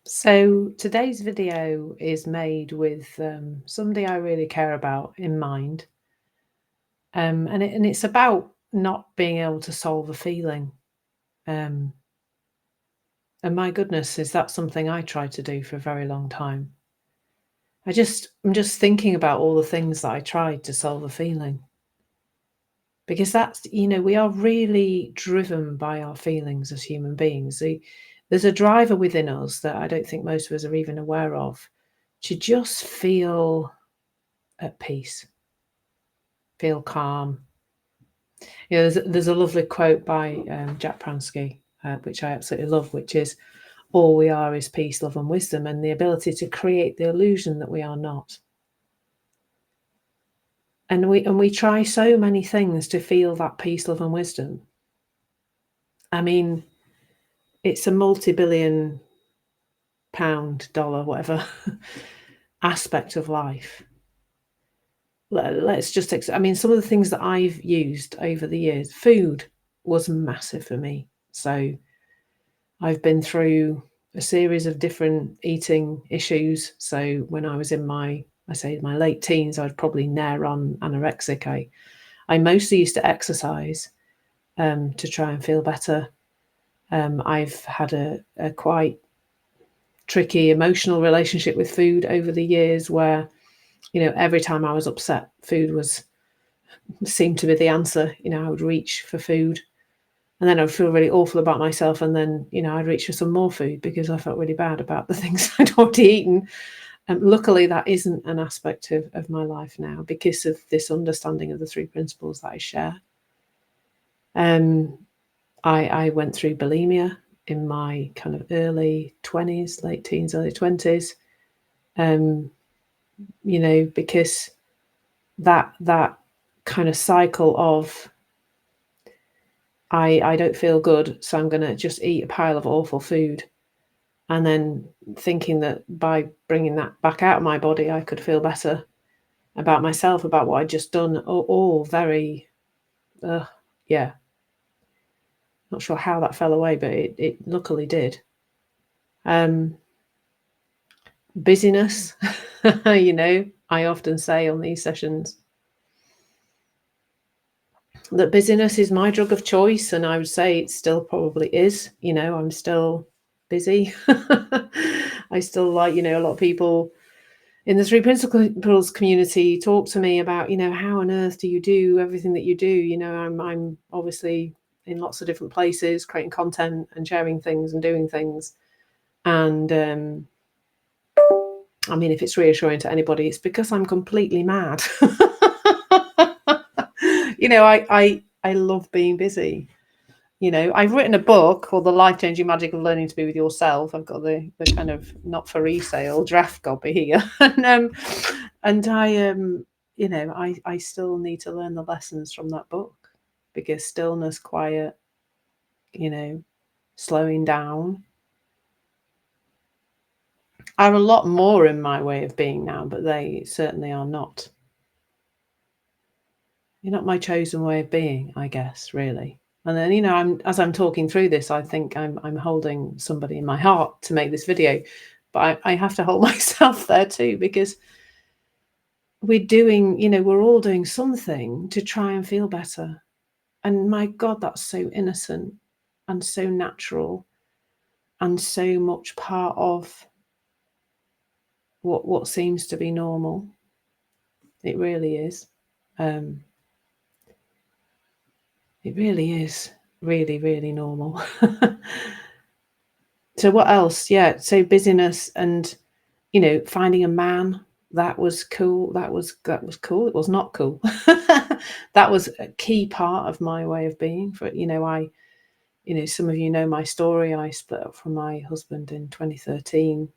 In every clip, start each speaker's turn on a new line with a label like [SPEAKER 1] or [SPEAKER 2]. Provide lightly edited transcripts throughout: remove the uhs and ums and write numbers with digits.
[SPEAKER 1] So today's video is made with somebody I really care about in mind, and it's about not being able to solve a feeling. Um, and my goodness, is that something I tried to do for a very long time? I'm just thinking about all the things that I tried to solve a feeling, because we are really driven by our feelings as human beings. There's a driver within us that I don't think most of us are even aware of, to just feel at peace, feel calm. There's a lovely quote by Jack Pransky, which I absolutely love, which is, "All we are is peace, love, and wisdom, and the ability to create the illusion that we are not." And we try so many things to feel that peace, love, and wisdom. I mean, it's a multi-billion pound, dollar, whatever aspect of life. Let's just, I mean, some of the things that I've used over the years, food was massive for me. So I've been through a series of different eating issues. So when I was in my late teens, I'd probably near on anorexic. I mostly used to exercise to try and feel better. I've had a quite tricky emotional relationship with food over the years, where every time I was upset, food seemed to be the answer. I would reach for food, and then I'd feel really awful about myself, and then I'd reach for some more food because I felt really bad about the things I'd already eaten. Luckily, that isn't an aspect of my life now because of this understanding of the three principles that I share. I went through bulimia in my kind of early 20s, late teens, early 20s, because that kind of cycle of I don't feel good, so I'm going to just eat a pile of awful food, and then thinking that by bringing that back out of my body, I could feel better about myself, about what I'd just done. All very, yeah. Not sure how that fell away, but it luckily did. Busyness, I often say on these sessions that busyness is my drug of choice, and I would say it still probably is. I'm still busy. I still like, a lot of people in the three principles community talk to me about, how on earth do you do everything that you do? I'm obviously in lots of different places, creating content and sharing things and doing things. And I mean, if it's reassuring to anybody, it's because I'm completely mad. I love being busy. I've written a book called The Life-Changing Magic of Learning to Be With Yourself. I've got the kind of not for resale draft copy here. and I still need to learn the lessons from that book, because stillness, quiet, slowing down are a lot more in my way of being now, but they certainly are not. You're not my chosen way of being, I guess, really. And then, as I'm talking through this, I think I'm holding somebody in my heart to make this video, but I have to hold myself there too, because we're all doing something to try and feel better. And my God, that's so innocent and so natural and so much part of what seems to be normal. It really is. It really is really, really normal. So what else? Yeah. So busyness and, finding a man. That was cool. That was cool. It was not cool. That was a key part of my way of being. Some of you know my story. I split up from my husband in 2013,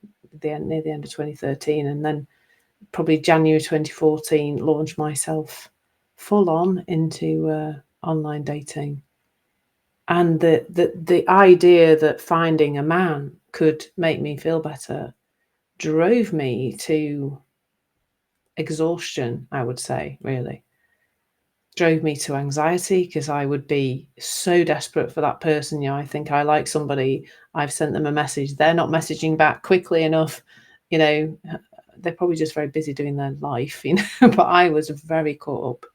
[SPEAKER 1] near the end of 2013, and then probably January 2014 launched myself full on into online dating. And the idea that finding a man could make me feel better drove me to exhaustion, I would say, really. drove me to anxiety because I would be so desperate for that person. I think I like somebody, I've sent them a message, they're not messaging back quickly enough, you know, they're probably just very busy doing their life, but I was very caught up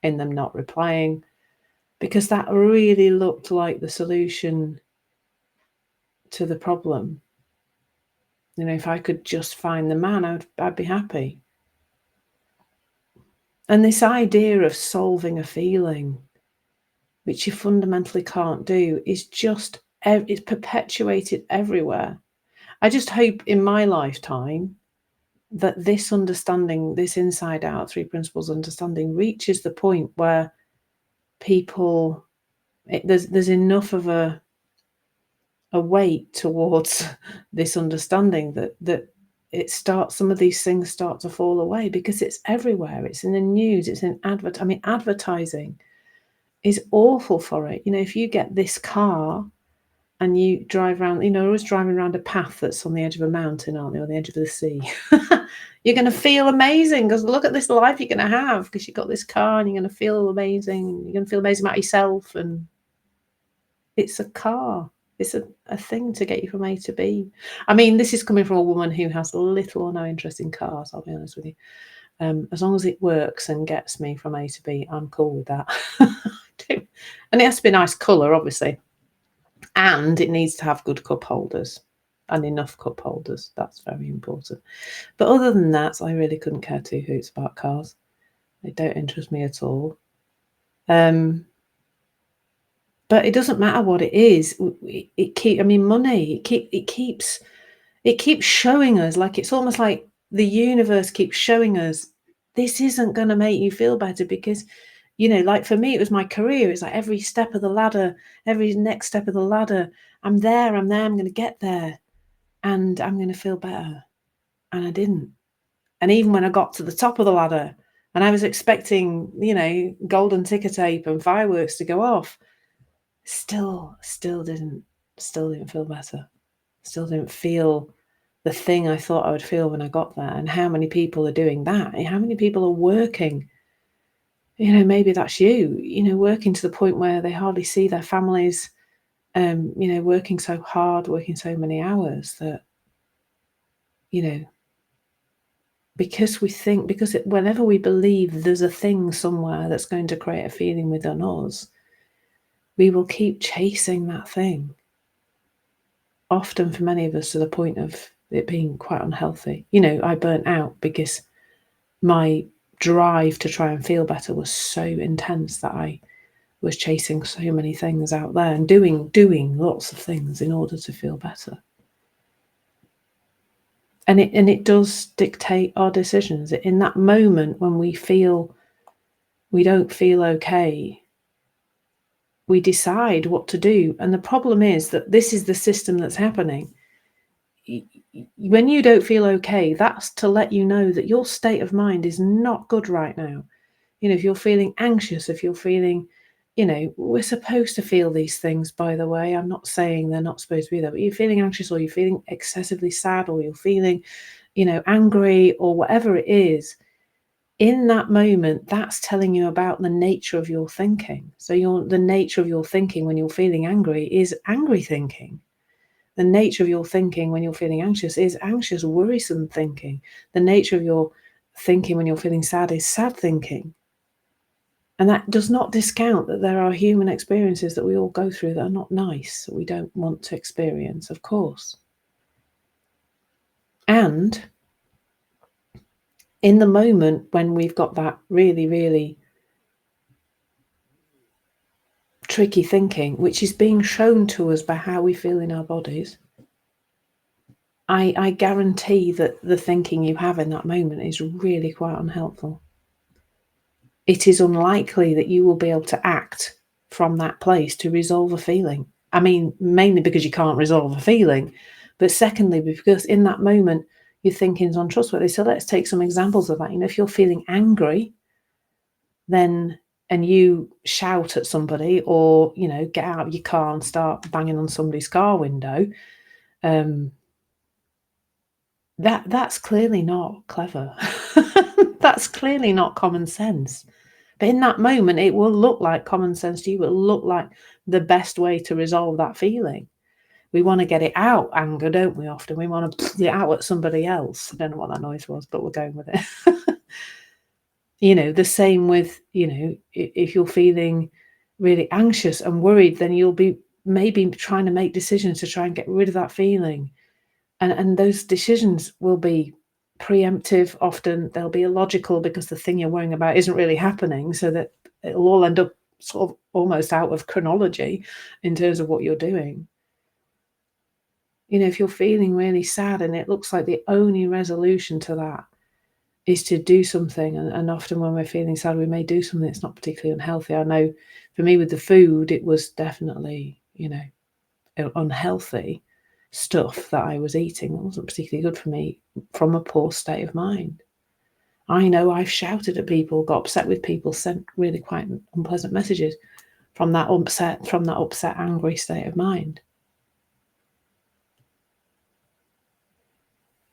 [SPEAKER 1] in them not replying because that really looked like the solution to the problem. If I could just find the man, I'd be happy. And this idea of solving a feeling, which you fundamentally can't do, is just, it's perpetuated everywhere. I just hope in my lifetime that this understanding, this inside out 3 principles understanding, reaches the point where people, there's enough of a weight towards this understanding that it starts, some of these things start to fall away because it's everywhere. It's in the news, it's in advertising is awful for it. If you get this car and you drive around, always driving around a path that's on the edge of a mountain, aren't they, or the edge of the sea. You're going to feel amazing because look at this life you're going to have because you've got this car and you're going to feel amazing. You're going to feel amazing about yourself. And it's a car. It's a thing to get you from A to B. I mean, this is coming from a woman who has little or no interest in cars, I'll be honest with you. As long as it works and gets me from A to B, I'm cool with that. And it has to be a nice colour, obviously. And it needs to have good cup holders and enough cup holders. That's very important. But other than that, I really couldn't care two hoots about cars. They don't interest me at all. But it doesn't matter what it is. Money. It keeps showing us, like it's almost like the universe keeps showing us this isn't going to make you feel better because, like for me, it was my career. It's like every step of the ladder, every next step of the ladder, I'm there, I'm going to get there and I'm going to feel better. And I didn't. And even when I got to the top of the ladder and I was expecting, golden ticker tape and fireworks to go off, still didn't feel better. Still didn't feel the thing I thought I would feel when I got there. And how many people are doing that? How many people are working? Maybe that's you, working to the point where they hardly see their families, working so hard, working so many hours that, because whenever we believe there's a thing somewhere that's going to create a feeling within us, we will keep chasing that thing. Often for many of us to the point of it being quite unhealthy. I burnt out because my drive to try and feel better was so intense that I was chasing so many things out there and doing lots of things in order to feel better. And it does dictate our decisions. In that moment when we feel we don't feel okay, we decide what to do. And the problem is that this is the system that's happening. When you don't feel okay, that's to let you know that your state of mind is not good right now. If you're feeling anxious, if you're feeling, we're supposed to feel these things, by the way. I'm not saying they're not supposed to be there, but you're feeling anxious or you're feeling excessively sad or you're feeling, angry or whatever it is. In that moment, that's telling you about the nature of your thinking. So the nature of your thinking when you're feeling angry is angry thinking. The nature of your thinking when you're feeling anxious is anxious, worrisome thinking. The nature of your thinking when you're feeling sad is sad thinking. And that does not discount that there are human experiences that we all go through that are not nice, that we don't want to experience, of course. And in the moment when we've got that really, really tricky thinking, which is being shown to us by how we feel in our bodies, I guarantee that the thinking you have in that moment is really quite unhelpful. It is unlikely that you will be able to act from that place to resolve a feeling. I mean, mainly because you can't resolve a feeling, but secondly, because in that moment, your thinking is untrustworthy. So let's take some examples of that. If you're feeling angry, and you shout at somebody or, get out of your car and start banging on somebody's car window, that's clearly not clever. That's clearly not common sense. But in that moment, it will look like common sense to you. It will look like the best way to resolve that feeling. We want to get it out, anger, don't we? Often we want to put it out at somebody else. I don't know what that noise was, but we're going with it. The same with, if you're feeling really anxious and worried, then you'll be maybe trying to make decisions to try and get rid of that feeling. And those decisions will be preemptive. Often they'll be illogical because the thing you're worrying about isn't really happening, so that it'll all end up sort of almost out of chronology in terms of what you're doing. If you're feeling really sad and it looks like the only resolution to that is to do something, and often when we're feeling sad, we may do something that's not particularly unhealthy. I know for me with the food, it was definitely, unhealthy stuff that I was eating. It wasn't particularly good for me from a poor state of mind. I know I've shouted at people, got upset with people, sent really quite unpleasant messages from that upset, angry state of mind.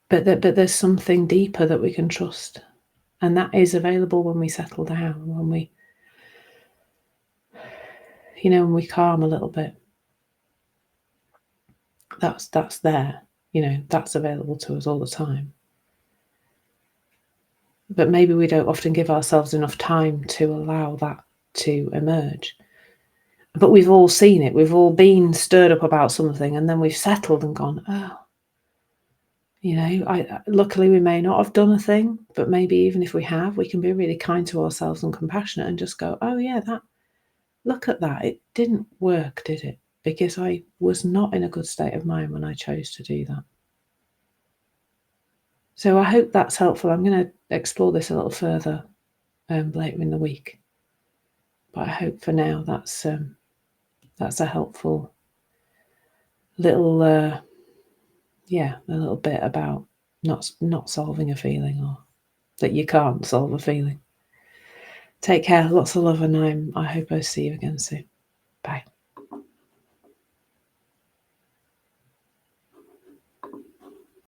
[SPEAKER 1] But there's something deeper that we can trust, and that is available when we settle down, when we calm a little bit. That's there, that's available to us all the time. But maybe we don't often give ourselves enough time to allow that to emerge. But we've all seen it. We've all been stirred up about something, and then we've settled and gone, oh, luckily we may not have done a thing, but maybe even if we have, we can be really kind to ourselves and compassionate and just go, oh yeah, look at that. It didn't work, did it? Because I was not in a good state of mind when I chose to do that. So I hope that's helpful. I'm going to explore this a little further later in the week. But I hope for now that's a helpful little, a little bit about not solving a feeling, or that you can't solve a feeling. Take care, lots of love, and I hope I'll see you again soon. Bye.